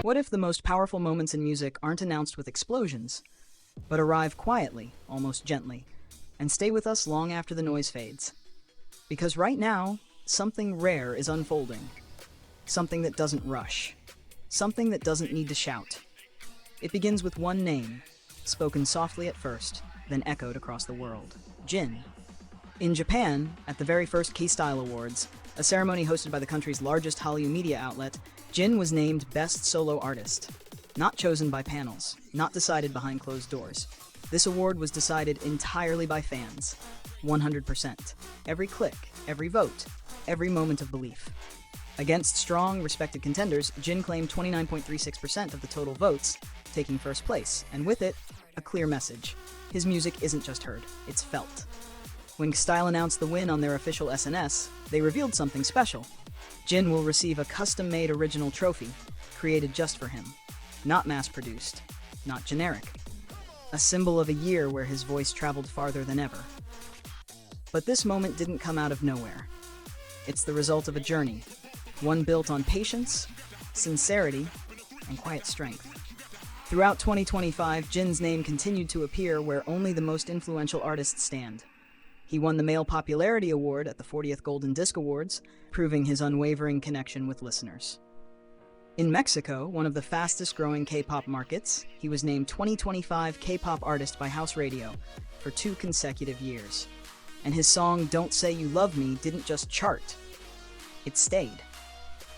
What if the most powerful moments in music aren't announced with explosions, but arrive quietly, almost gently, and stay with us long after the noise fades? Because right now, something rare is unfolding. Something that doesn't rush. Something that doesn't need to shout. It begins with one name, spoken softly at first, then echoed across the world. Jin. In Japan, at the very first K-Style Awards, a ceremony hosted by the country's largest Hallyu media outlet, Jin was named Best Solo Artist. Not chosen by panels, not decided behind closed doors. This award was decided entirely by fans. 100%. Every click, every vote, every moment of belief. Against strong, respected contenders, Jin claimed 29.36% of the total votes, taking first place, and with it, a clear message. His music isn't just heard, it's felt. When Style announced the win on their official SNS, they revealed something special. Jin will receive a custom-made original trophy, created just for him. Not mass-produced, not generic. A symbol of a year where his voice traveled farther than ever. But this moment didn't come out of nowhere. It's the result of a journey, one built on patience, sincerity, and quiet strength. Throughout 2025, Jin's name continued to appear where only the most influential artists stand. He won the Male Popularity Award at the 40th Golden Disc Awards, proving his unwavering connection with listeners. In Mexico, one of the fastest-growing K-pop markets, he was named 2025 K-pop Artist by House Radio for 2 consecutive years. And his song Don't Say You Love Me didn't just chart, it stayed.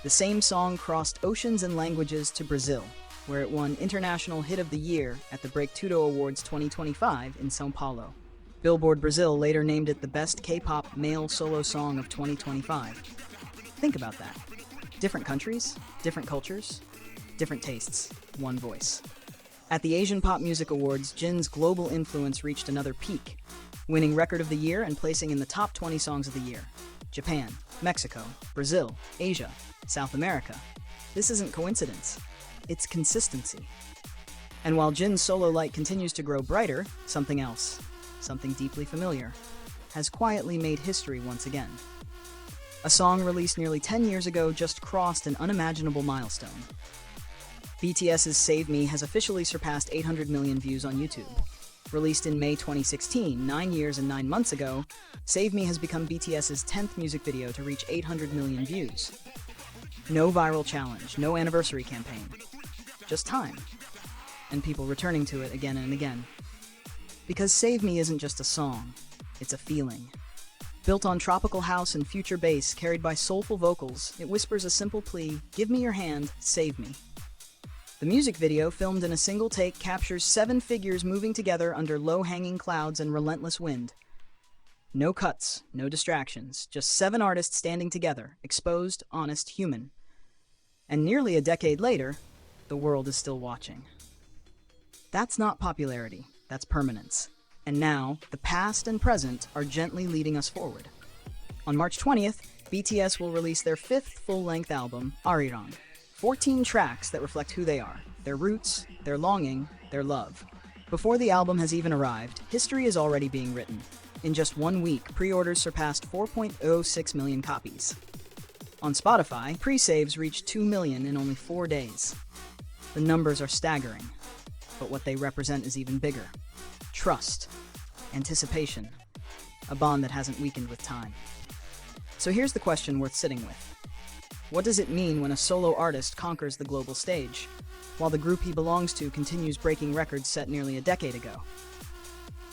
The same song crossed oceans and languages to Brazil, where it won International Hit of the Year at the Breaktudo Awards 2025 in São Paulo. Billboard Brazil later named it the best K-pop male solo song of 2025. Think about that. Different countries, different cultures, different tastes, one voice. At the Asian Pop Music Awards, Jin's global influence reached another peak, winning Record of the Year and placing in the top 20 songs of the year. Japan, Mexico, Brazil, Asia, South America. This isn't coincidence, it's consistency. And while Jin's solo light continues to grow brighter, something else, something deeply familiar, has quietly made history once again. A song released nearly 10 years ago just crossed an unimaginable milestone. BTS's Save Me has officially surpassed 800 million views on YouTube. Released in May 2016, 9 years and 9 months ago, Save Me has become BTS's 10th music video to reach 800 million views. No viral challenge, no anniversary campaign, just time, and people returning to it again and again. Because Save Me isn't just a song, it's a feeling. Built on tropical house and future bass carried by soulful vocals, it whispers a simple plea, give me your hand, save me. The music video, filmed in a single take, captures 7 figures moving together under low-hanging clouds and relentless wind. No cuts, no distractions, just 7 artists standing together, exposed, honest, human. And nearly a decade later, the world is still watching. That's not popularity. That's permanence. And now, the past and present are gently leading us forward. On March 20th, BTS will release their 5th full-length album, Arirang. 14 tracks that reflect who they are, their roots, their longing, their love. Before the album has even arrived, history is already being written. In just 1 week, pre-orders surpassed 4.06 million copies. On Spotify, pre-saves reached 2 million in only 4 days. The numbers are staggering. But what they represent is even bigger. Trust, anticipation, a bond that hasn't weakened with time. So here's the question worth sitting with. What does it mean when a solo artist conquers the global stage, while the group he belongs to continues breaking records set nearly a decade ago?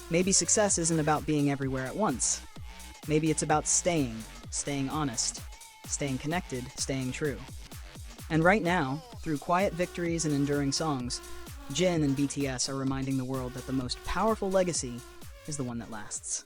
Maybe success isn't about being everywhere at once. Maybe it's about staying honest, staying connected, staying true. And right now, through quiet victories and enduring songs, Jin and BTS are reminding the world that the most powerful legacy is the one that lasts.